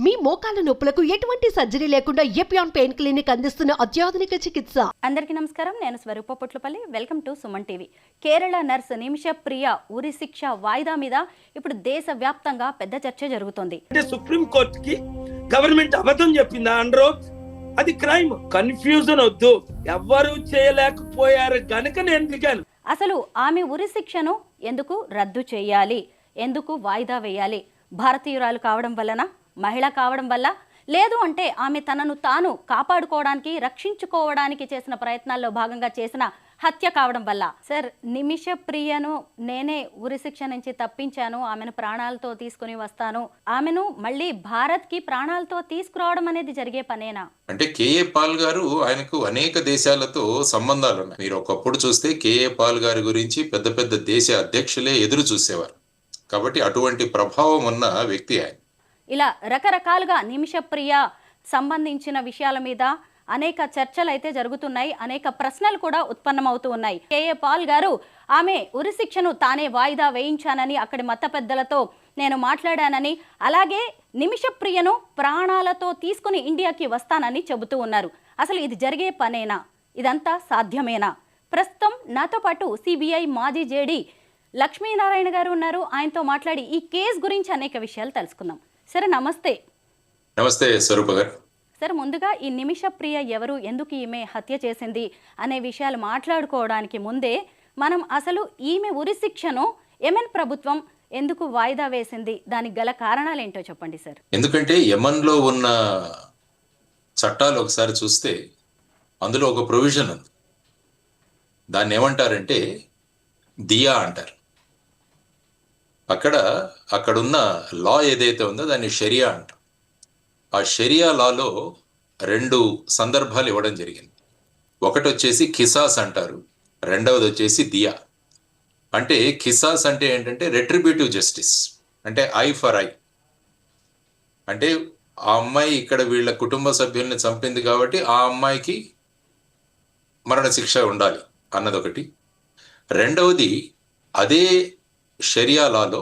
మీ మోకాల నొప్పులకు ఎటువంటి సర్జరీ లేకుండా ఎపియాన్ పెయిన్ క్లినిక్ అందిస్తున్న అత్యాధునిక చికిత్స. అందరికీ నమస్కారం. నేను Swaroopa Potlapalli. Welcome to Suman TV. Kerala nurse Nimisha Priya ఉరి శిక్ష వాయిదా మీద ఇప్పుడు దేశవ్యాప్తంగా పెద్ద చర్చ జరుగుతోంది. అంటే సుప్రీం కోర్టుకి గవర్నమెంట్ అబద్ధం చెప్పిందా అండ్రో? అది క్రైమ్. కన్ఫ్యూజన్ వద్దు. ఎవ్వరూ చేయలేకపోయారు గనుక నేను దిగాను. అసలు ఆమె ఉరి శిక్షను ఎందుకు రద్దు చేయాలి, ఎందుకు వాయిదా వేయాలి? భారతీయురాలు కావడం వలన, మహిళ కావడం వల్ల, లేదు అంటే ఆమె తనను తాను కాపాడుకోవడానికి, రక్షించుకోవడానికి చేసిన ప్రయత్నాల్లో భాగంగా చేసిన హత్య కావడం వల్ల? సార్, నిమిష ప్రియను నేనే ఉరిశిక్ష నుంచి తప్పించాను, ఆమెను ప్రాణాలతో తీసుకుని వస్తాను, ఆమెను మళ్ళీ భారత్కి ప్రాణాలతో తీసుకురావడం అనేది జరిగే పనేనా? అంటే కేఏ పాల్ గారు, ఆయనకు అనేక దేశాలతో సంబంధాలు ఉన్నాయి. మీరు ఒకప్పుడు చూస్తే కేఏ పాల్ గారి గురించి పెద్ద పెద్ద దేశ అధ్యక్షులే ఎదురు చూసేవారు. కాబట్టి అటువంటి ప్రభావం ఉన్న వ్యక్తి ఆయన. ఇలా రకరకాలుగా నిమిష ప్రియ సంబంధించిన విషయాల మీద అనేక చర్చలు అయితే జరుగుతున్నాయి, అనేక ప్రశ్నలు కూడా ఉత్పన్నమవుతూ ఉన్నాయి. కేఏ పాల్ గారు ఆమె ఉరిశిక్షను తానే వాయిదా వేయించానని, అక్కడి మత పెద్దలతో నేను మాట్లాడానని, అలాగే నిమిష ప్రియను ప్రాణాలతో తీసుకుని ఇండియాకి వస్తానని చెబుతూ ఉన్నారు. అసలు ఇది జరిగే పనేనా? ఇదంతా సాధ్యమేనా? ప్రస్తుతం నాతో పాటు సిబిఐ మాజీ జేడీ లక్ష్మీనారాయణ గారు ఉన్నారు. ఆయనతో మాట్లాడి ఈ కేసు గురించి అనేక విషయాలు తెలుసుకుందాం. సరే, నమస్తే. నమస్తే స్వరూప గారు. సార్, ముందుగా ఈ నిమిష ప్రియ ఎవరు, ఎందుకు ఈమె హత్య చేసింది అనే విషయాలు మాట్లాడుకోవడానికి ముందే మనం అసలు ఈమె ఉరిశిక్షను యెమెన్ ప్రభుత్వం ఎందుకు వాయిదా వేసింది, దానికి గల కారణాలు ఏంటో చెప్పండి సార్. ఎందుకంటే యెమెన్లో ఉన్న చట్టాలు ఒకసారి చూస్తే అందులో ఒక ప్రొవిజన్ ఉంది. దాన్ని ఏమంటారంటే దియా అంటారు. అక్కడున్న లా ఏదైతే ఉందో దాన్ని షరియా అంటారు. ఆ షరియా లాలో రెండు సందర్భాలు ఇవ్వడం జరిగింది. ఒకటి వచ్చేసి ఖిసాస్ అంటారు, రెండవది వచ్చేసి దియా. అంటే ఖిసాస్ అంటే ఏంటంటే రెట్రిబ్యూటివ్ జస్టిస్, అంటే ఐ ఫర్ ఐ. అంటే ఆ అమ్మాయి ఇక్కడ వీళ్ళ కుటుంబ సభ్యుల్ని చంపింది కాబట్టి ఆ అమ్మాయికి మరణశిక్ష ఉండాలి అన్నదొకటి. రెండవది, అదే షరియా లాలో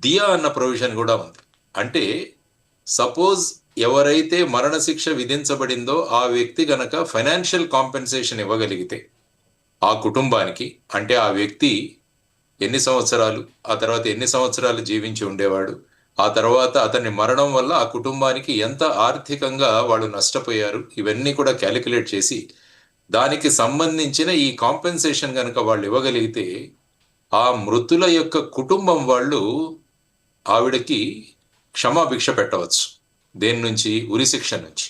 దియా అన్న ప్రొవిజన్ కూడా ఉంది. అంటే సపోజ్ ఎవరైతే మరణశిక్ష విధించబడిందో ఆ వ్యక్తి గనక ఫైనాన్షియల్ కాంపెన్సేషన్ ఇవ్వగలిగితే ఆ కుటుంబానికి, అంటే ఆ వ్యక్తి ఎన్ని సంవత్సరాలు, ఆ తర్వాత ఎన్ని సంవత్సరాలు జీవించి ఉండేవాడు, ఆ తర్వాత అతని మరణం వల్ల ఆ కుటుంబానికి ఎంత ఆర్థికంగా వాళ్ళు నష్టపోయారు, ఇవన్నీ కూడా క్యాలిక్యులేట్ చేసి దానికి సంబంధించిన ఈ కాంపెన్సేషన్ కనుక వాళ్ళు ఇవ్వగలిగితే ఆ మృతుల యొక్క కుటుంబం వాళ్ళు ఆవిడకి క్షమాభిక్ష పెట్టవచ్చు. దేని నుంచి? ఉరిశిక్ష నుంచి.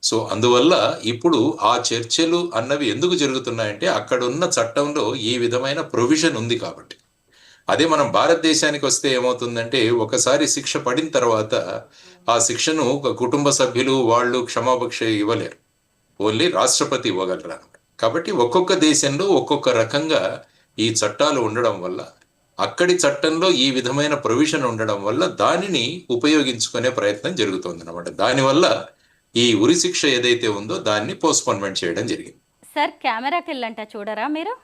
సో అందువల్ల ఇప్పుడు ఆ చర్చలు అన్నవి ఎందుకు జరుగుతున్నాయంటే అక్కడున్న చట్టంలో ఈ విధమైన ప్రొవిజన్ ఉంది కాబట్టి. అదే మనం భారతదేశానికి వస్తే ఏమవుతుందంటే, ఒకసారి శిక్ష పడిన తర్వాత ఆ శిక్షను ఒక కుటుంబ సభ్యులు వాళ్ళు క్షమాభిక్ష ఇవ్వలేరు, ఓన్లీ రాష్ట్రపతి ఇవ్వగలరు అన్నమాట. కాబట్టి ఒక్కొక్క దేశంలో ఒక్కొక్క రకంగా ఈ చట్టాలు ఉండడం వల్ల, అక్కడి చట్టంలో ఈ విధమైన ప్రొవిజన్ ఉండడం వల్ల దానిని ఉపయోగించుకునే ప్రయత్నం జరుగుతుంది అన్నమాట. దానివల్ల ఈ ఉరిశిక్ష ఏదైతే ఉందో దాన్ని పోస్ట్పోన్మెంట్ చేయడం జరిగింది. సార్, కెమెరాకి వెళ్ళంట చూడరా మీరు?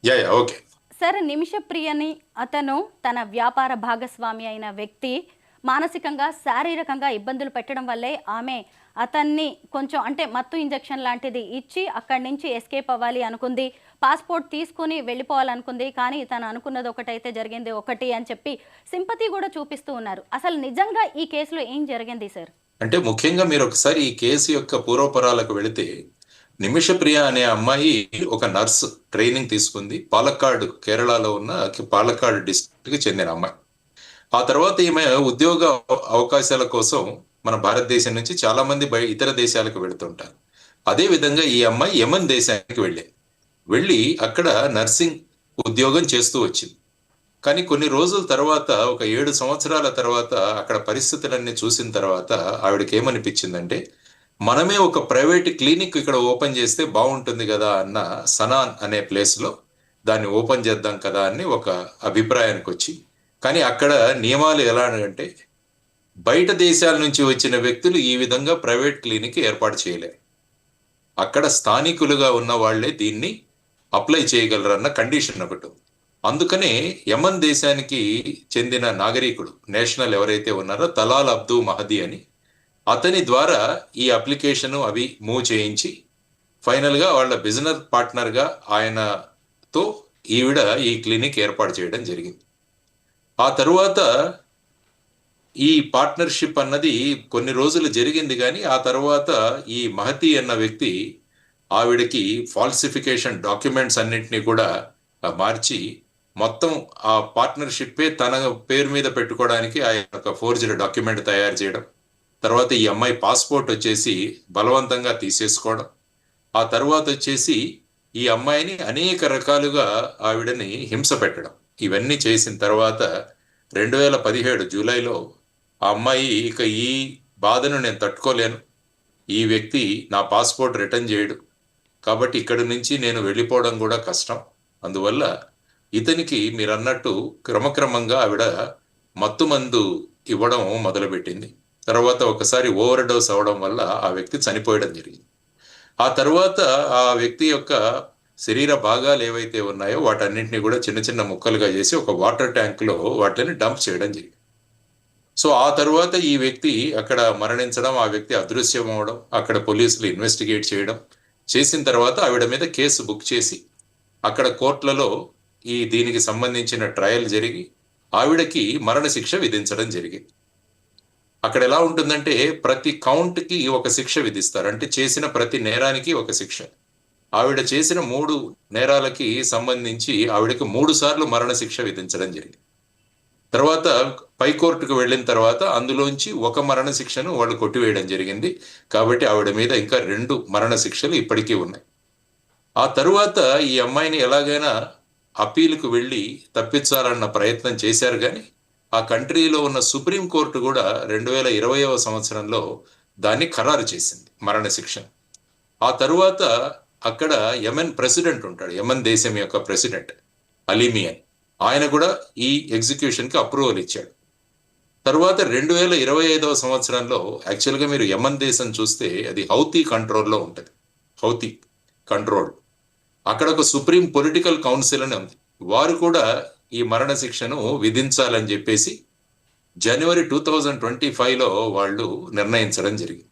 యా ఓకే సార్, నిమిష ప్రియని అతను తన వ్యాపార భాగస్వామి అయిన వ్యక్తి మానసికంగా, శారీరకంగా ఇబ్బందులు పెట్టడం వల్లే ఆమె అతన్ని కొంచెం అంటే మత్తు ఇంజెక్షన్ లాంటిది ఇచ్చి అక్కడి నుంచి ఎస్కేప్ అవ్వాలి అనుకుంది, పాస్పోర్ట్ తీసుకుని వెళ్ళిపోవాలనుకుంది. కానీ తను అనుకున్నది ఒకటైతే జరిగింది ఒకటి అని చెప్పి సింపతి కూడా చూపిస్తూ ఉన్నారు. అసలు నిజంగా ఈ కేసులో ఏం జరిగింది సార్? అంటే ముఖ్యంగా మీరు ఒకసారి ఈ కేసు యొక్క పూర్వపరాలకు వెళితే, నిమిష ప్రియ అనే అమ్మాయి ఒక నర్స్ ట్రైనింగ్ తీసుకుంది. పాలక్కాడ్, కేరళలో ఉన్న పాలక్కాడ్ డిస్ట్రిక్ట్కి చెందిన అమ్మాయి. ఆ తర్వాత ఈమె ఉద్యోగ అవకాశాల కోసం మన భారతదేశం నుంచి చాలా మంది ఇతర దేశాలకు వెళుతుంటారు. అదే విధంగా ఈ అమ్మాయి యెమెన్ దేశానికి వెళ్ళి అక్కడ నర్సింగ్ ఉద్యోగం చేస్తూ వచ్చింది. కానీ కొన్ని రోజుల తర్వాత, ఒక 7 సంవత్సరాల తర్వాత అక్కడ పరిస్థితులన్నీ చూసిన తర్వాత ఆవిడకి ఏమనిపించిందంటే, మనమే ఒక ప్రైవేట్ క్లినిక్ ఇక్కడ ఓపెన్ చేస్తే బాగుంటుంది కదా అన్న, సనాన్ అనే ప్లేస్లో దాన్ని ఓపెన్ చేద్దాం కదా అని ఒక అభిప్రాయానికి వచ్చి, కానీ అక్కడ నియమాలు ఎలా అంటే బయట దేశాల నుంచి వచ్చిన వ్యక్తులు ఈ విధంగా ప్రైవేట్ క్లినిక్ ఏర్పాటు చేయలేరు. అక్కడ స్థానికులుగా ఉన్న వాళ్లే దీన్ని అప్లై చేయగలరన్న కండిషన్ ఒకటి. అందుకనే యమన్ దేశానికి చెందిన నాగరికుడు నేషనల్ ఎవరైతే ఉన్నారో తలాల్ అబ్దు మహదీ అని, అతని ద్వారా ఈ అప్లికేషన్ అవి మూవ్ చేయించి ఫైనల్గా వాళ్ళ బిజినెస్ పార్ట్నర్గా ఆయనతో ఈవిడ ఈ క్లినిక్ ఏర్పాటు చేయడం జరిగింది. ఆ తరువాత ఈ పార్ట్నర్షిప్ అన్నది కొన్ని రోజులు జరిగింది, కానీ ఆ తర్వాత ఈ మహతి అన్న వ్యక్తి ఆవిడకి ఫాల్సిఫికేషన్ డాక్యుమెంట్స్ అన్నింటినీ కూడా మార్చి మొత్తం ఆ పార్ట్నర్షిప్పే తన పేరు మీద పెట్టుకోవడానికి ఆయన ఒక ఫోర్జరీ డాక్యుమెంట్ తయారు చేయడం, తర్వాత ఈ అమ్మాయి పాస్పోర్ట్ వచ్చేసి బలవంతంగా తీసేసుకోవడం, ఆ తర్వాత వచ్చేసి ఈ అమ్మాయిని అనేక రకాలుగా ఆవిడని హింస పెట్టడం, ఇవన్నీ చేసిన తర్వాత 2017 జూలైలో ఆ అమ్మాయి ఇక ఈ బాధను నేను తట్టుకోలేను, ఈ వ్యక్తి నా పాస్పోర్ట్ రిటర్న్ చేయడు, కాబట్టి ఇక్కడి నుంచి నేను వెళ్ళిపోవడం కూడా కష్టం, అందువల్ల ఇతనికి మీరు అన్నట్టు క్రమక్రమంగా ఆవిడ మత్తు మందు ఇవ్వడం మొదలుపెట్టింది. తర్వాత ఒకసారి ఓవర్ డోస్ అవడం వల్ల ఆ వ్యక్తి చనిపోయడం జరిగింది. ఆ తర్వాత ఆ వ్యక్తి యొక్క శరీర భాగాలు ఏవైతే ఉన్నాయో వాటన్నింటినీ కూడా చిన్న చిన్న ముక్కలుగా చేసి ఒక వాటర్ ట్యాంక్లో వాటిని డంప్ చేయడం జరిగింది. సో ఆ తర్వాత ఈ వ్యక్తి అక్కడ మరణించడం, ఆ వ్యక్తి అదృశ్యం అవడం, అక్కడ పోలీసులు ఇన్వెస్టిగేట్ చేయడం, చేసిన తర్వాత ఆవిడ మీద కేసు బుక్ చేసి అక్కడ కోర్టులలో దీనికి సంబంధించిన ట్రయల్ జరిగి ఆవిడకి మరణశిక్ష విధించడం జరిగింది. అక్కడ ఎలా ఉంటుందంటే ప్రతి కౌంట్కి ఒక శిక్ష విధిస్తారు, అంటే చేసిన ప్రతి నేరానికి ఒక శిక్ష. ఆవిడ చేసిన 3 నేరాలకి సంబంధించి ఆవిడకి 3 సార్లు మరణశిక్ష విధించడం జరిగింది. తర్వాత పై కోర్టుకు వెళ్ళిన తర్వాత అందులోంచి ఒక మరణశిక్షను వాళ్ళు కొట్టివేయడం జరిగింది. కాబట్టి ఆవిడ మీద ఇంకా 2 మరణశిక్షలు ఇప్పటికీ ఉన్నాయి. ఆ తరువాత ఈ అమ్మాయిని ఎలాగైనా అప్పీలుకు వెళ్ళి తప్పించాలన్న ప్రయత్నం చేశారు, కానీ ఆ కంట్రీలో ఉన్న సుప్రీం కోర్టు కూడా 2020వ సంవత్సరంలో దాన్ని ఖరారు చేసింది మరణశిక్ష. ఆ తరువాత అక్కడ యమన్ ప్రెసిడెంట్ ఉంటాడు, యమన్ దేశం యొక్క ప్రెసిడెంట్ అలీమి అని, ఆయన కూడా ఈ ఎగ్జిక్యూషన్కి అప్రూవల్ ఇచ్చాడు. తర్వాత 2025వ సంవత్సరంలో యాక్చువల్గా మీరు యమన్ దేశం చూస్తే అది హౌతీ కంట్రోల్లో ఉంటుంది, హౌతీ కంట్రోల్. అక్కడ ఒక సుప్రీం పొలిటికల్ కౌన్సిల్ అని ఉంది, వారు కూడా ఈ మరణశిక్షను విధించాలని చెప్పేసి జనవరి 2025లో వాళ్ళు నిర్ణయించడం జరిగింది.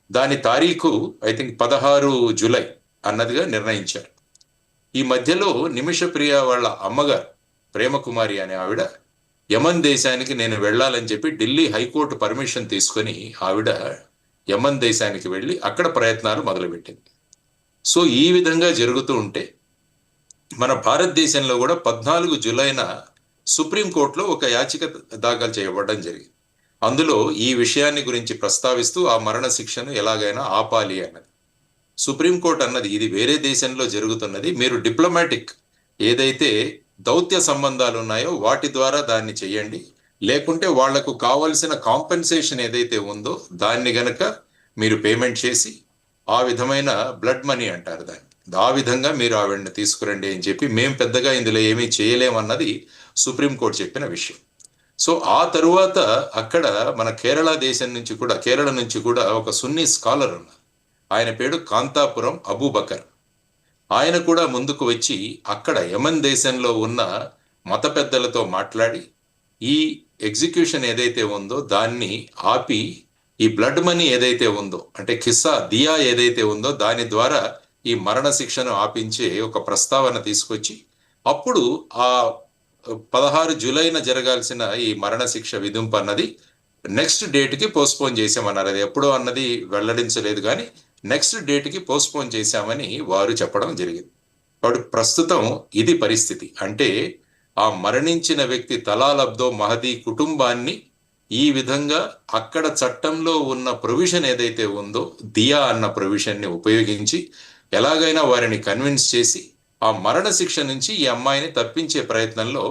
దాని తారీఖు ఐ థింక్ 16 జూలై అన్నదిగా నిర్ణయించారు. ఈ మధ్యలో నిమిషప్రియ వాళ్ళ అమ్మగారు ప్రేమకుమారి అనే ఆవిడ యమన్ దేశానికి నేను వెళ్ళాలని చెప్పి ఢిల్లీ హైకోర్టు పర్మిషన్ తీసుకొని ఆవిడ యమన్ దేశానికి వెళ్ళి అక్కడ ప్రయత్నాలు మొదలుపెట్టింది. సో ఈ విధంగా జరుగుతూ ఉంటే మన భారతదేశంలో కూడా 14 జూలైన సుప్రీంకోర్టులో ఒక యాచిక దాఖలు చేయబడడం జరిగింది. అందులో ఈ విషయాన్ని గురించి ప్రస్తావిస్తూ ఆ మరణ శిక్షను ఎలాగైనా ఆపాలి అన్నది. సుప్రీంకోర్టు అన్నది ఇది వేరే దేశంలో జరుగుతున్నది, మీరు డిప్లొమాటిక్ ఏదైతే దౌత్య సంబంధాలు ఉన్నాయో వాటి ద్వారా దాన్ని చెయ్యండి, లేకుంటే వాళ్లకు కావలసిన కాంపెన్సేషన్ ఏదైతే ఉందో దాన్ని గనక మీరు పేమెంట్ చేసి ఆ విధమైన బ్లడ్ మనీ అంటారు దాన్ని, ఆ విధంగా మీరు ఆవిడని తీసుకురండి అని చెప్పి మేము పెద్దగా ఇందులో ఏమీ చేయలేమన్నది సుప్రీంకోర్టు చెప్పిన విషయం. సో ఆ తరువాత అక్కడ మన కేరళ నుంచి కూడా ఒక సున్నీ స్కాలర్ ఉన్నారు, ఆయన పేరు కాంతాపురం అబూబకర్. ఆయన కూడా ముందుకు వచ్చి అక్కడ యమన్ దేశంలో ఉన్న మత పెద్దలతో మాట్లాడి ఈ ఎగ్జిక్యూషన్ ఏదైతే ఉందో దాన్ని ఆపి ఈ బ్లడ్ మనీ ఏదైతే ఉందో అంటే ఖిస్సా దియా ఏదైతే ఉందో దాని ద్వారా ఈ మరణ శిక్షను ఆపించే ఒక ప్రస్తావన తీసుకొచ్చి అప్పుడు ఆ 16 జూలైన జరగాల్సిన ఈ మరణ శిక్ష విధింపు అన్నది నెక్స్ట్ డేట్కి పోస్ట్పోన్ చేశామన్నారు. అది ఎప్పుడో అన్నది వెల్లడించలేదు, కానీ నెక్స్ట్ డేట్కి పోస్ట్పోన్ చేశామని వారు చెప్పడం జరిగింది. కాబట్టి ప్రస్తుతం ఇది పరిస్థితి. అంటే ఆ మరణించిన వ్యక్తి తలాల్ అబ్దో మహదీ కుటుంబాన్ని ఈ విధంగా అక్కడ చట్టంలో ఉన్న ప్రొవిజన్ ఏదైతే ఉందో దియా అన్న ప్రొవిజన్ని ఉపయోగించి ఎలాగైనా వారిని కన్విన్స్ చేసి ఆ మరణ శిక్ష నుంచి ఈ అమ్మాయిని తప్పించే ప్రయత్నంలో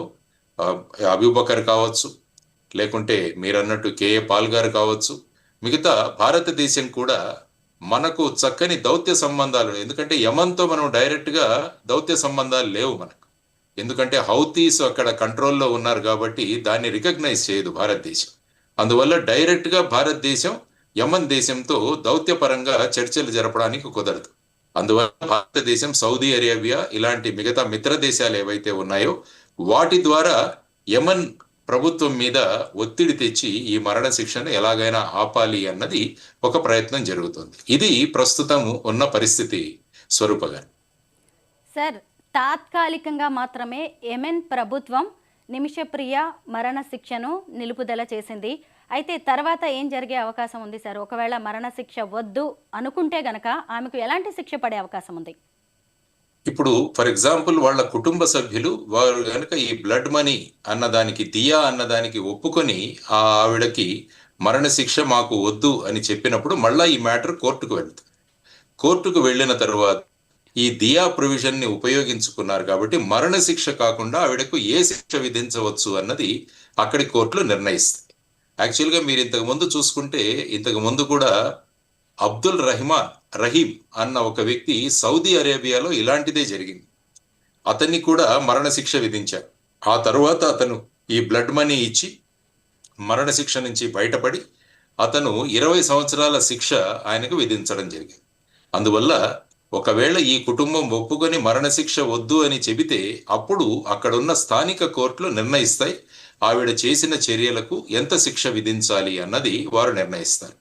అబూబకర్ కావచ్చు, లేకుంటే మీరన్నట్టు కేఏ పాల్ గారు కావచ్చు, మిగతా భారతదేశం కూడా మనకు చక్కని దౌత్య సంబంధాలు, ఎందుకంటే యమన్తో మనం డైరెక్ట్గా దౌత్య సంబంధాలు లేవు మనకు, ఎందుకంటే హౌతీస్ అక్కడ కంట్రోల్లో ఉన్నారు కాబట్టి దాన్ని రికగ్నైజ్ చేయదు భారతదేశం. అందువల్ల డైరెక్ట్గా భారతదేశం యమన్ దేశంతో దౌత్యపరంగా చర్చలు జరపడానికి కుదరదు. అందువల్ల భారతదేశం సౌదీ అరేబియా ఇలాంటి మిగతా మిత్ర దేశాలు ఏవైతే ఉన్నాయో వాటి ద్వారా యమన్ ప్రభుత్వం మీద ఒత్తిడి తెచ్చి ఈ మరణ శిక్షను ఎలాగైనా ఆపాలి అన్నది ఒక ప్రయత్నం జరుగుతుంది. ఇది ప్రస్తుతం ఉన్న పరిస్థితి స్వరూప గారు. సార్, తాత్కాలికంగా మాత్రమే యెమెన్ ప్రభుత్వం నిమిషప్రియ మరణ శిక్షను నిలుపుదల చేసింది. అయితే తర్వాత ఏం జరిగే అవకాశం ఉంది సార్? ఒకవేళ మరణ శిక్ష వద్దు అనుకుంటే గనక ఆమెకు ఎలాంటి శిక్ష పడే అవకాశం ఉంది? ఇప్పుడు ఫర్ ఎగ్జాంపుల్ వాళ్ళ కుటుంబ సభ్యులు వారు కనుక ఈ బ్లడ్ మనీ అన్నదానికి, దియా అన్నదానికి ఒప్పుకొని ఆ ఆవిడకి మరణశిక్ష మాకు వద్దు అని చెప్పినప్పుడు మళ్ళా ఈ మ్యాటర్ కోర్టుకు వెళ్తుంది. కోర్టుకు వెళ్ళిన తర్వాత ఈ దియా ప్రొవిజన్ ని ఉపయోగించుకున్నారు కాబట్టి మరణశిక్ష కాకుండా ఆవిడకు ఏ శిక్ష విధించవచ్చు అన్నది అక్కడి కోర్టులు నిర్ణయిస్తాయి. యాక్చువల్గా మీరు ఇంతకు ముందు చూసుకుంటే, ఇంతకు ముందు కూడా అబ్దుల్ రహీం అన్న ఒక వ్యక్తి సౌదీ అరేబియాలో ఇలాంటిదే జరిగింది. అతన్ని కూడా మరణశిక్ష విధించారు. ఆ తర్వాత అతను ఈ బ్లడ్ మనీ ఇచ్చి మరణశిక్ష నుంచి బయటపడి అతను 20 సంవత్సరాల శిక్ష ఆయనకు విధించడం జరిగింది. అందువల్ల ఒకవేళ ఈ కుటుంబం ఒప్పుకొని మరణశిక్ష వద్దు అని చెబితే అప్పుడు అక్కడున్న స్థానిక కోర్టులు నిర్ణయిస్తాయి ఆవిడ చేసిన చర్యలకు ఎంత శిక్ష విధించాలి అన్నది వారు నిర్ణయిస్తారు.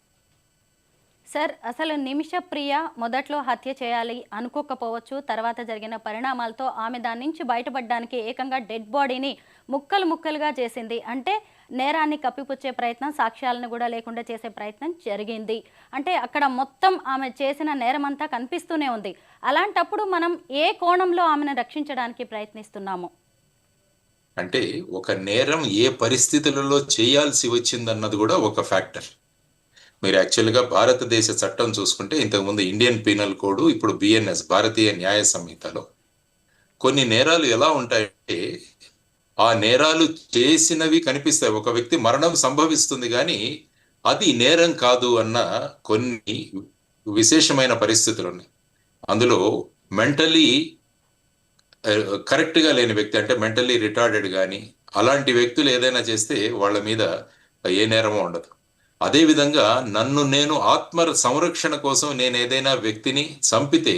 సార్, అసలు నిమిషప్రియ మొదట్లో హత్య చేయాలి అనుకోకపోవచ్చు. తర్వాత జరిగిన పరిణామాలతో ఆమె దాని నుంచి బయటపడడానికి ఏకంగా డెడ్ బాడీని ముక్కలుగా చేసింది. అంటే నేరాన్ని కప్పిపుచ్చే ప్రయత్నం, సాక్ష్యాలను కూడా లేకుండా చేసే ప్రయత్నం జరిగింది. అంటే అక్కడ మొత్తం ఆమె చేసిన నేరం అంతా కనిపిస్తూనే ఉంది. అలాంటప్పుడు మనం ఏ కోణంలో ఆమెను రక్షించడానికి ప్రయత్నిస్తున్నాము? అంటే ఒక నేరం ఏ పరిస్థితులలో చేయాల్సి వచ్చిందన్నది కూడా ఒక ఫ్యాక్టర్. మీరు యాక్చువల్గా భారతదేశ చట్టం చూసుకుంటే, ఇంతకుముందు ఇండియన్ పీనల్ కోడ్, ఇప్పుడు బిఎన్ఎస్ భారతీయ న్యాయ సంహితలో కొన్ని నేరాలు ఎలా ఉంటాయంటే ఆ నేరాలు చేసినవి కనిపిస్తాయి. ఒక వ్యక్తి మరణం సంభవిస్తుంది కానీ అది నేరం కాదు అన్న కొన్ని విశేషమైన పరిస్థితులు ఉన్నాయి. అందులో మెంటలీ కరెక్ట్గా లేని వ్యక్తి, అంటే మెంటల్లీ రిటార్డెడ్ కానీ అలాంటి వ్యక్తులు ఏదైనా చేస్తే వాళ్ళ మీద ఏ నేరమో ఉండదు. అదేవిధంగా నేను ఆత్మ సంరక్షణ కోసం నేను ఏదైనా వ్యక్తిని చంపితే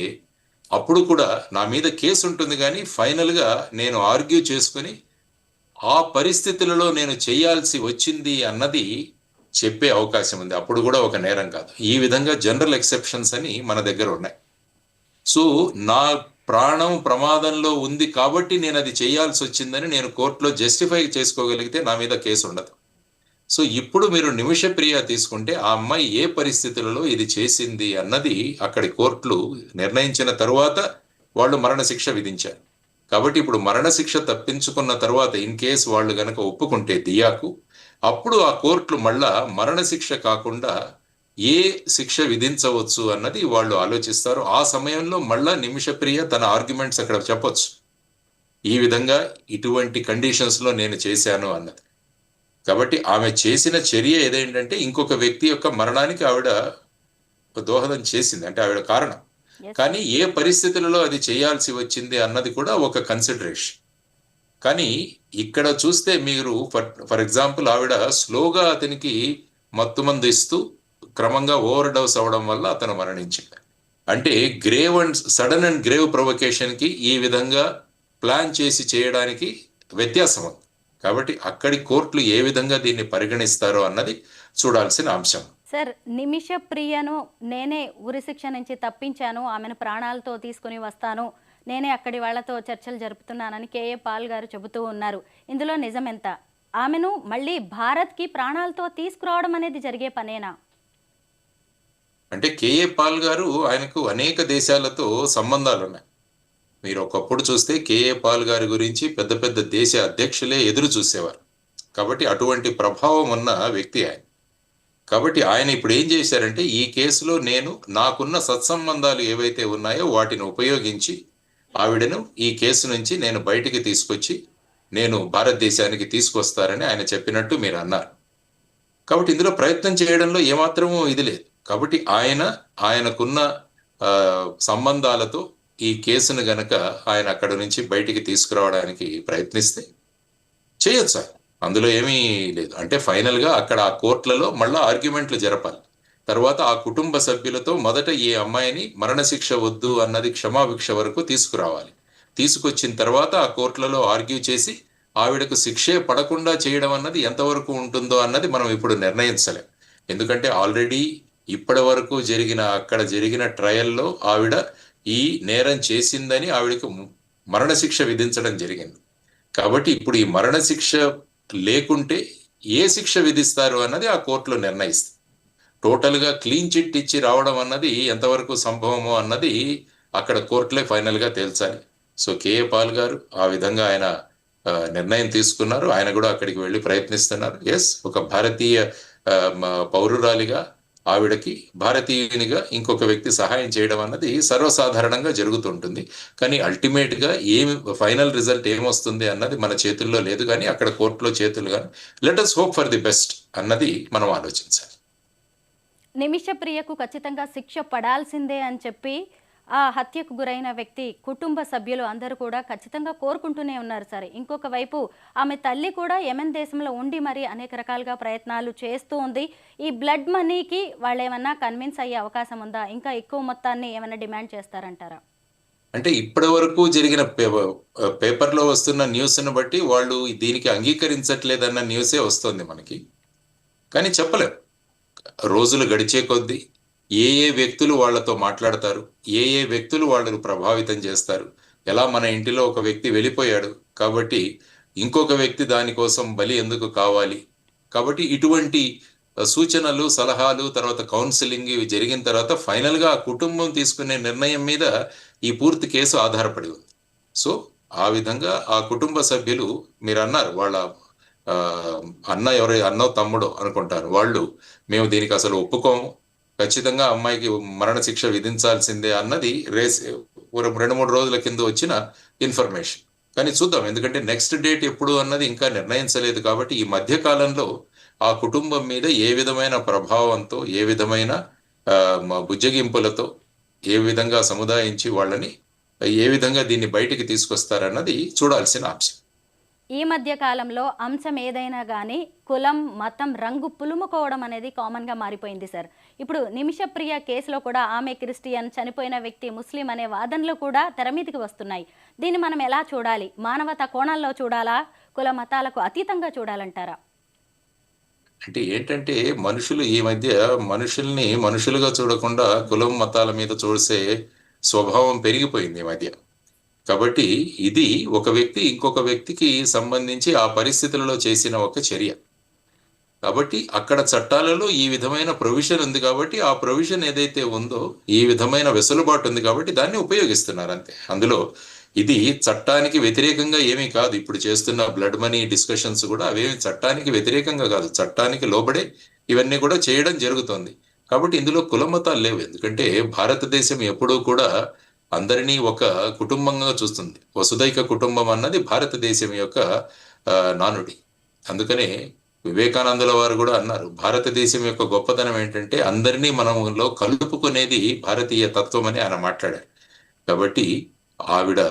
అప్పుడు కూడా నా మీద కేసు ఉంటుంది, కానీ ఫైనల్గా నేను ఆర్గ్యూ చేసుకుని ఆ పరిస్థితులలో నేను చేయాల్సి వచ్చింది అన్నది చెప్పే అవకాశం ఉంది. అప్పుడు కూడా ఒక నేరం కాదు. ఈ విధంగా జనరల్ ఎక్సెప్షన్స్ అని మన దగ్గర ఉన్నాయి. సో నా ప్రాణం ప్రమాదంలో ఉంది కాబట్టి నేను అది చేయాల్సి వచ్చిందని నేను కోర్టులో జస్టిఫై చేసుకోగలిగితే నా మీద కేసు ఉండదు. సో ఇప్పుడు మీరు నిమిషప్రియ తీసుకుంటే ఆ అమ్మాయి ఏ పరిస్థితులలో ఇది చేసింది అన్నది అక్కడి కోర్టులు నిర్ణయించిన తరువాత వాళ్ళు మరణశిక్ష విధించారు. కాబట్టి ఇప్పుడు మరణశిక్ష తప్పించుకున్న తర్వాత ఇన్ కేసు వాళ్ళు గనక ఒప్పుకుంటే దియాకు, అప్పుడు ఆ కోర్టులు మళ్ళా మరణశిక్ష కాకుండా ఏ శిక్ష విధించవచ్చు అన్నది వాళ్ళు ఆలోచిస్తారు. ఆ సమయంలో మళ్ళా నిమిషప్రియ తన ఆర్గ్యుమెంట్స్ అక్కడ చెప్పొచ్చు, ఈ విధంగా ఇటువంటి కండిషన్స్ లో నేను చేశాను అన్నది. కాబట్టి ఆమె చేసిన చర్య ఏదేంటంటే ఇంకొక వ్యక్తి యొక్క మరణానికి ఆవిడ దోహదం చేసింది, అంటే ఆవిడ కారణం. కానీ ఏ పరిస్థితులలో అది చేయాల్సి వచ్చింది అన్నది కూడా ఒక కన్సిడరేషన్. కానీ ఇక్కడ చూస్తే మీరు ఫర్ ఎగ్జాంపుల్ ఆవిడ స్లోగా అతనికి మత్తుమందు ఇస్తూ క్రమంగా ఓవర్ డోస్ అవడం వల్ల అతను మరణించాడు. అంటే సడన్ అండ్ గ్రేవ్ ప్రొవకేషన్ కి ఈ విధంగా ప్లాన్ చేసి చేయడానికి వ్యత్యాసం ఉంది. కాబట్టి అక్కడి కోర్టులు ఏ విధంగా దీన్ని పరిగణిస్తారో అన్నది చూడాల్సిన అంశం. సార్, నిమిషప్రియను నేనే ఉరిశిక్ష నుంచి తప్పించాను, ఆమెను ప్రాణాలతో తీసుకుని వస్తాను, నేనే అక్కడి వాళ్లతో చర్చలు జరుపుతున్నానని కేఏ పాల్ గారు చెబుతూ ఉన్నారు. ఇందులో నిజం ఎంత? ఆమెను మళ్ళీ భారత్కి ప్రాణాలతో తీసుకురావడం అనేది జరిగే పనేనా? అంటే కేఏ పాల్ గారు, ఆయనకు అనేక దేశాలతో సంబంధాలు ఉన్నాయి. మీరు ఒకప్పుడు చూస్తే కేఏ పాల్ గారి గురించి పెద్ద పెద్ద దేశ అధ్యక్షులే ఎదురు చూసేవారు. కాబట్టి అటువంటి ప్రభావం ఉన్న వ్యక్తి ఆయన. కాబట్టి ఆయన ఇప్పుడు ఏం చేశారంటే ఈ కేసులో నాకున్న సత్సంబంధాలు ఏవైతే ఉన్నాయో వాటిని ఉపయోగించి ఆవిడను ఈ కేసు నుంచి నేను బయటికి తీసుకొచ్చి నేను భారతదేశానికి తీసుకొస్తారని ఆయన చెప్పినట్టు మీరు అన్నారు. కాబట్టి ఇందులో ప్రయత్నం చేయడంలో ఏమాత్రమూ ఇది లేదు. కాబట్టి ఆయనకున్న సంబంధాలతో ఈ కేసును గనక ఆయన అక్కడ నుంచి బయటికి తీసుకురావడానికి ప్రయత్నిస్తే చేయొచ్చు. అందులో ఏమీ లేదు. అంటే ఫైనల్ గా అక్కడ ఆ కోర్టులలో మళ్ళా ఆర్గ్యుమెంట్లు జరపాలి. తర్వాత ఆ కుటుంబ సభ్యులతో మొదట ఈ అమ్మాయిని మరణశిక్ష వద్దు అన్నది క్షమాభిక్ష వరకు తీసుకురావాలి. తీసుకొచ్చిన తర్వాత ఆ కోర్టులలో ఆర్గ్యూ చేసి ఆవిడకు శిక్షే పడకుండా చేయడం అన్నది ఎంతవరకు ఉంటుందో అన్నది మనం ఇప్పుడు నిర్ణయించలేం. ఎందుకంటే ఆల్రెడీ ఇప్పటి వరకు అక్కడ జరిగిన ట్రయల్లో ఆవిడ ఈ నేరం చేసిందని ఆవిడకు మరణశిక్ష విధించడం జరిగింది. కాబట్టి ఇప్పుడు ఈ మరణశిక్ష లేకుంటే ఏ శిక్ష విధిస్తారు అన్నది ఆ కోర్టులో నిర్ణయిస్తుంది. టోటల్గా క్లీన్ చిట్ ఇచ్చి రావడం అన్నది ఎంతవరకు సంభవమో అన్నది అక్కడ కోర్టులే ఫైనల్గా తేల్చాలి. సో కేఏ పాల్ గారు ఆ విధంగా ఆయన నిర్ణయం తీసుకున్నారు. ఆయన కూడా అక్కడికి వెళ్ళి ప్రయత్నిస్తున్నారు. ఎస్, ఒక భారతీయ పౌరురాలిగా ఆవిడకి భారతీయునిగా ఇంకొక వ్యక్తి సహాయం చేయడం అన్నది సర్వసాధారణంగా జరుగుతుంటుంది. కానీ అల్టిమేట్గా ఫైనల్ రిజల్ట్ ఏమొస్తుంది అన్నది మన చేతుల్లో లేదు, కానీ అక్కడ కోర్టులో చేతులు. కానీ let us hope for the best అన్నది మనం ఆలోచించాలి. నిమిషప్రియకు ఖచ్చితంగా శిక్ష పడాల్సిందే అని చెప్పి ఆ హత్యకు గురైన వ్యక్తి కుటుంబ సభ్యులు అందరూ కూడా ఖచ్చితంగా కోరుకుంటూనే ఉన్నారు సార్. ఇంకొక వైపు ఆమె తల్లి కూడా యెమెన్ దేశంలో ఉండి మరి అనేక రకాలుగా ప్రయత్నాలు చేస్తూ ఉంది. ఈ బ్లడ్ మనీకి వాళ్ళు ఏమన్నా కన్విన్స్ అయ్యే అవకాశం ఉందా? ఇంకా ఎక్కువ మొత్తాన్ని ఏమైనా డిమాండ్ చేస్తారంటారా? అంటే ఇప్పటి వరకు జరిగిన పేపర్లో వస్తున్న న్యూస్ను బట్టి వాళ్ళు దీనికి అంగీకరించట్లేదన్న న్యూసే వస్తుంది మనకి. కానీ చెప్పలేం, రోజులు గడిచే కొద్దీ ఏ వ్యక్తులు వాళ్ళతో మాట్లాడతారు, ఏ వ్యక్తులు వాళ్ళను ప్రభావితం చేస్తారు. ఎలా మన ఇంటిలో ఒక వ్యక్తి వెళ్ళిపోయాడు కాబట్టి ఇంకొక వ్యక్తి దానికోసం బలి ఎందుకు కావాలి. కాబట్టి ఇటువంటి సూచనలు, సలహాలు, తర్వాత కౌన్సిలింగ్ ఇవి జరిగిన తర్వాత ఫైనల్గా ఆ కుటుంబం తీసుకునే నిర్ణయం మీద ఈ పూర్తి కేసు ఆధారపడి ఉంది. సో ఆ విధంగా ఆ కుటుంబ సభ్యులు, మీరు అన్నారు వాళ్ళ అన్నో తమ్ముడో అనుకుంటారు, వాళ్ళు మేము దీనికి అసలు ఒప్పుకోము, ఖచ్చితంగా అమ్మాయికి మరణశిక్ష విధించాల్సిందే అన్నది 2-3 రోజుల కింద వచ్చిన ఇన్ఫర్మేషన్. కానీ చూద్దాం, ఎందుకంటే నెక్స్ట్ డేట్ ఎప్పుడు అన్నది ఇంకా నిర్ణయించలేదు. కాబట్టి ఈ మధ్య కాలంలో ఆ కుటుంబం మీద ఏ విధమైన ప్రభావంతో, ఏ విధమైన బుజ్జగింపులతో, ఏ విధంగా సముదాయించి వాళ్ళని ఏ విధంగా దీన్ని బయటికి తీసుకొస్తారన్నది చూడాల్సిన అంశం. ఈ మధ్య కాలంలో అంశం ఏదైనా కానీ కులం, మతం, రంగు పులుముకోవడం అనేది కామన్గా మారిపోయింది సార్. ఇప్పుడు నిమిషప్రియ కేసులో కూడా ఆమె క్రిస్టియన్, చనిపోయిన వ్యక్తి ముస్లిం అనే వాదనలు కూడా తెర మీదకి వస్తున్నాయి. దీన్ని మనం ఎలా చూడాలి? మానవతా కోణంలో చూడాలా, కుల మతాలకు అతీతంగా చూడాలంటారా? అంటే ఏంటంటే మనుషులు ఈ మధ్య మనుషుల్ని మనుషులుగా చూడకుండా కులం మతాల మీద చూసే స్వభావం పెరిగిపోయింది ఈ మధ్య. కాబట్టి ఇది ఒక వ్యక్తి ఇంకొక వ్యక్తికి సంబంధించి ఆ పరిస్థితులలో చేసిన ఒక చర్య. కాబట్టి అక్కడ చట్టాలలో ఈ విధమైన ప్రొవిజన్ ఉంది కాబట్టి ఆ ప్రొవిజన్ ఏదైతే ఉందో ఈ విధమైన వెసులుబాటు ఉంది కాబట్టి దాన్ని ఉపయోగిస్తున్నారు అంతే. అందులో ఇది చట్టానికి వ్యతిరేకంగా ఏమీ కాదు. ఇప్పుడు చేస్తున్న బ్లడ్ మనీ డిస్కషన్స్ కూడా అవేమి చట్టానికి వ్యతిరేకంగా కాదు, చట్టానికి లోబడే ఇవన్నీ కూడా చేయడం జరుగుతుంది. కాబట్టి ఇందులో కులమతాలు లేవు. ఎందుకంటే భారతదేశం ఎప్పుడూ కూడా అందరినీ ఒక కుటుంబంగా చూస్తుంది. వసుదైక కుటుంబం అన్నది భారతదేశం యొక్క నానుడి. అందుకనే వివేకానందుల వారు కూడా అన్నారు, భారతదేశం యొక్క గొప్పతనం ఏంటంటే అందరినీ మనలో కలుపుకునేది భారతీయ తత్వం అని ఆయన మాట్లాడారు. కాబట్టి ఆవిడ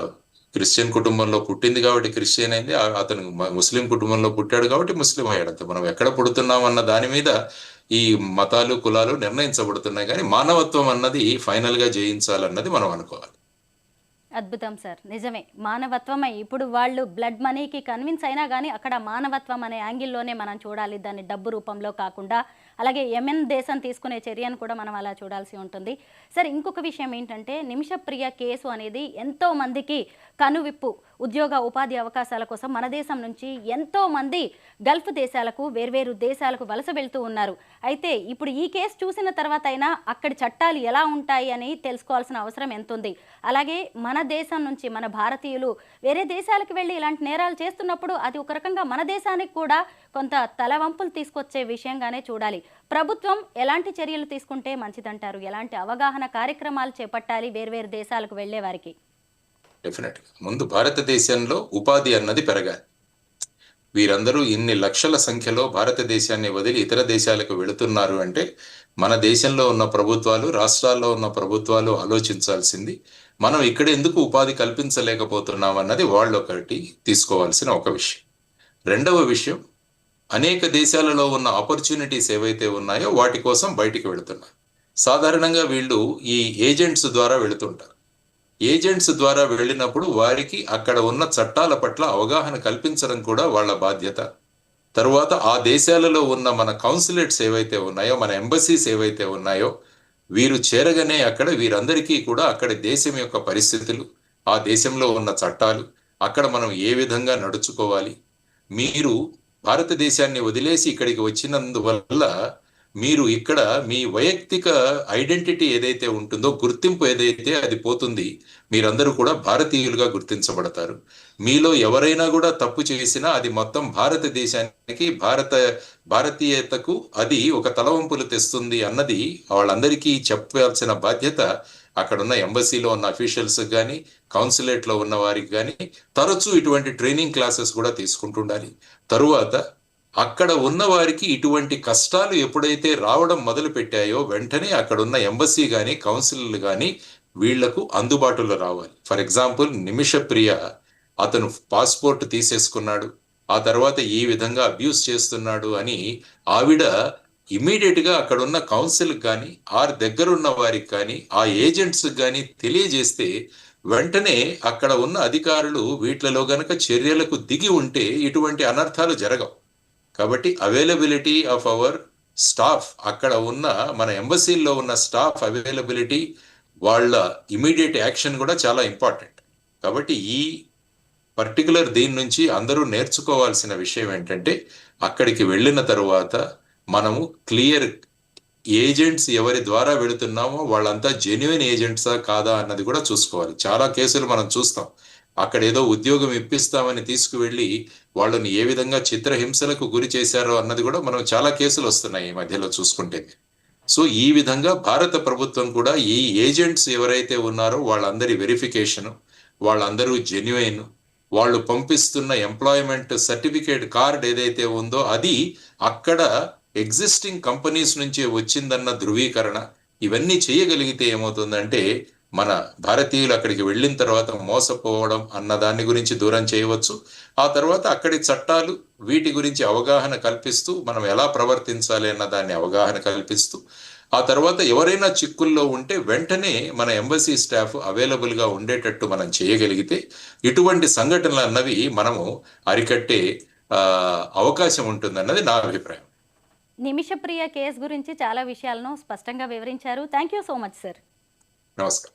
క్రిస్టియన్ కుటుంబంలో పుట్టింది కాబట్టి క్రిస్టియన్ అయింది, అతను ముస్లిం కుటుంబంలో పుట్టాడు కాబట్టి ముస్లిం అయ్యాడు. మనం ఎక్కడ పుడుతున్నాం అన్న దాని మీద ఈ మతాలు, కులాలు నిర్ణయించబడుతున్నాయి. కానీ మానవత్వం అన్నది ఫైనల్ గా జయించాలన్నది మనం అనుకోవాలి. అద్భుతం సార్, నిజమే. మానవత్వమే. ఇప్పుడు వాళ్ళు బ్లడ్ మనీకి కన్విన్స్ అయినా కానీ అక్కడ మానవత్వం అనే యాంగిల్లోనే మనం చూడాలి, దాన్ని డబ్బు రూపంలో కాకుండా. అలాగే యెమెన్ దేశం తీసుకునే చర్యను కూడా మనం అలా చూడాల్సి ఉంటుంది. సరే, ఇంకొక విషయం ఏంటంటే నిమిషప్రియ కేసు అనేది ఎంతో మందికి కనువిప్పు. ఉద్యోగ ఉపాధి అవకాశాల కోసం మన దేశం నుంచి ఎంతో మంది గల్ఫ్ దేశాలకు, వేర్వేరు దేశాలకు వలస వెళ్తూ ఉన్నారు. అయితే ఇప్పుడు ఈ కేసు చూసిన తర్వాత అయినా అక్కడి చట్టాలు ఎలా ఉంటాయి అని తెలుసుకోవాల్సిన అవసరం ఎంతుంది. అలాగే మన దేశం నుంచి మన భారతీయులు వేరే దేశాలకు వెళ్ళి ఇలాంటి నేరాలు చేస్తున్నప్పుడు అది ఒక రకంగా మన దేశానికి కూడా కొంత తలవంపులు తీసుకొచ్చే విషయంగానే చూడాలి. ప్రభుత్వం ఎలాంటి చర్యలు తీసుకుంటే మంచిదంటారు? ఎలాంటి అవగాహన కార్యక్రమాలు చేపట్టాలి వేర్వేరు దేశాలకు వెళ్లే వారికి? డెఫినెట్గా ముందు భారతదేశంలో ఉపాధి అన్నది పెరగాలి. వీరందరూ ఇన్ని లక్షల సంఖ్యలో భారతదేశాన్ని వదిలి ఇతర దేశాలకు వెళుతున్నారు అంటే మన దేశంలో ఉన్న ప్రభుత్వాలు, రాష్ట్రాల్లో ఉన్న ప్రభుత్వాలు ఆలోచించాల్సింది మనం ఇక్కడ ఎందుకు ఉపాధి కల్పించలేకపోతున్నాం అన్నది వాళ్ళు ఒకటి తీసుకోవాల్సిన ఒక విషయం. రెండవ విషయం, అనేక దేశాలలో ఉన్న ఆపర్చునిటీస్ ఏవైతే ఉన్నాయో వాటి కోసం బయటికి వెళుతున్నారు. సాధారణంగా వీళ్ళు ఈ ఏజెంట్స్ ద్వారా వెళుతుంటారు. ఏజెంట్స్ ద్వారా వెళ్ళినప్పుడు వారికి అక్కడ ఉన్న చట్టాల పట్ల అవగాహన కల్పించడం కూడా వాళ్ళ బాధ్యత. తరువాత ఆ దేశాలలో ఉన్న మన కౌన్సిలేట్స్ ఏవైతే ఉన్నాయో, మన ఎంబసీస్ ఏవైతే ఉన్నాయో, వీరు చేరగానే అక్కడ వీరందరికీ కూడా అక్కడి దేశం యొక్క పరిస్థితులు, ఆ దేశంలో ఉన్న చట్టాలు, అక్కడ మనం ఏ విధంగా నడుచుకోవాలి, మీరు భారతదేశాన్ని వదిలేసి ఇక్కడికి వచ్చినందువల్ల మీరు ఇక్కడ మీ వైయక్తిక ఐడెంటిటీ ఏదైతే ఉంటుందో, గుర్తింపు ఏదైతే అది పోతుంది. మీరందరూ కూడా భారతీయులుగా గుర్తించబడతారు. మీలో ఎవరైనా కూడా తప్పు చేసినా అది మొత్తం భారతదేశానికి, భారతీయతకు అది ఒక తలవంపులు తెస్తుంది అన్నది వాళ్ళందరికీ చెప్పాల్సిన బాధ్యత అక్కడున్న ఎంబసీలో ఉన్న అఫీషియల్స్ కానీ, కౌన్సిలేట్లో ఉన్న వారికి కానీ తరచూ ఇటువంటి ట్రైనింగ్ క్లాసెస్ కూడా తీసుకుంటుండాలి. తరువాత అక్కడ ఉన్న వారికి ఇటువంటి కష్టాలు ఎప్పుడైతే రావడం మొదలు పెట్టాయో వెంటనే అక్కడున్న ఎంబసీ కానీ, కౌన్సిల్ కానీ వీళ్లకు అందుబాటులో రావాలి. ఫర్ ఎగ్జాంపుల్, నిమిషప్రియ అతను పాస్పోర్ట్ తీసేసుకున్నాడు, ఆ తర్వాత ఈ విధంగా అబ్యూస్ చేస్తున్నాడు అని ఆవిడ ఇమీడియట్ గా అక్కడున్న కౌన్సిల్ కానీ, ఆర్ దగ్గరున్న వారికి కానీ, ఆ ఏజెంట్స్ కానీ తెలియజేస్తే వెంటనే అక్కడ ఉన్న అధికారులు వీటిలో గనక చర్యలకు దిగి ఉంటే ఇటువంటి అనర్థాలు జరగవు. కాబట్టి అవైలబిలిటీ ఆఫ్ అవర్ స్టాఫ్, అక్కడ ఉన్న మన ఎంబసీల్లో ఉన్న స్టాఫ్ అవైలబిలిటీ, వాళ్ళ ఇమీడియట్ యాక్షన్ కూడా చాలా ఇంపార్టెంట్. కాబట్టి ఈ పర్టికులర్ దీని నుంచి అందరూ నేర్చుకోవాల్సిన విషయం ఏంటంటే, అక్కడికి వెళ్ళిన తరువాత మనము క్లియర్ ఏజెంట్స్ ఎవరి ద్వారా వెళుతున్నామో వాళ్ళంతా జెన్యున్ ఏజెంట్సా కాదా అన్నది కూడా చూసుకోవాలి. చాలా కేసులు మనం చూస్తాం, అక్కడ ఏదో ఉద్యోగం ఇప్పిస్తామని తీసుకువెళ్ళి వాళ్ళని ఏ విధంగా చిత్రహింసలకు గురి చేశారో అన్నది కూడా మనం చాలా కేసులు వస్తున్నాయి ఈ మధ్యలో చూసుకుంటే. సో ఈ విధంగా భారత ప్రభుత్వం కూడా ఈ ఏజెంట్స్ ఎవరైతే ఉన్నారో వాళ్ళందరి వెరిఫికేషను, వాళ్ళందరూ జెన్యున్, వాళ్ళు పంపిస్తున్న ఎంప్లాయ్మెంట్ సర్టిఫికేట్ కార్డ్ ఏదైతే ఉందో అది అక్కడ ఎగ్జిస్టింగ్ కంపెనీస్ నుంచి వచ్చిందన్న ధృవీకరణ, ఇవన్నీ చేయగలిగితే ఏమవుతుందంటే మన భారతీయులు అక్కడికి వెళ్ళిన తర్వాత మోసపోవడం అన్న దాని గురించి దూరం చేయవచ్చు. ఆ తర్వాత అక్కడి చట్టాలు, వీటి గురించి అవగాహన కల్పిస్తూ మనం ఎలా ప్రవర్తించాలి అన్న దాన్ని అవగాహన కల్పిస్తూ, ఆ తర్వాత ఎవరైనా చిక్కుల్లో ఉంటే వెంటనే మన ఎంబసీ స్టాఫ్ అవైలబుల్గా ఉండేటట్టు మనం చేయగలిగితే ఇటువంటి సంఘటనలు అన్నవి మనము అరికట్టే అవకాశం ఉంటుందన్నది నా అభిప్రాయం. నిమిషప్రియ కేసు గురించి చాలా విషయాలను స్పష్టంగా వివరించారు. Thank you so much sir. నమస్కారం.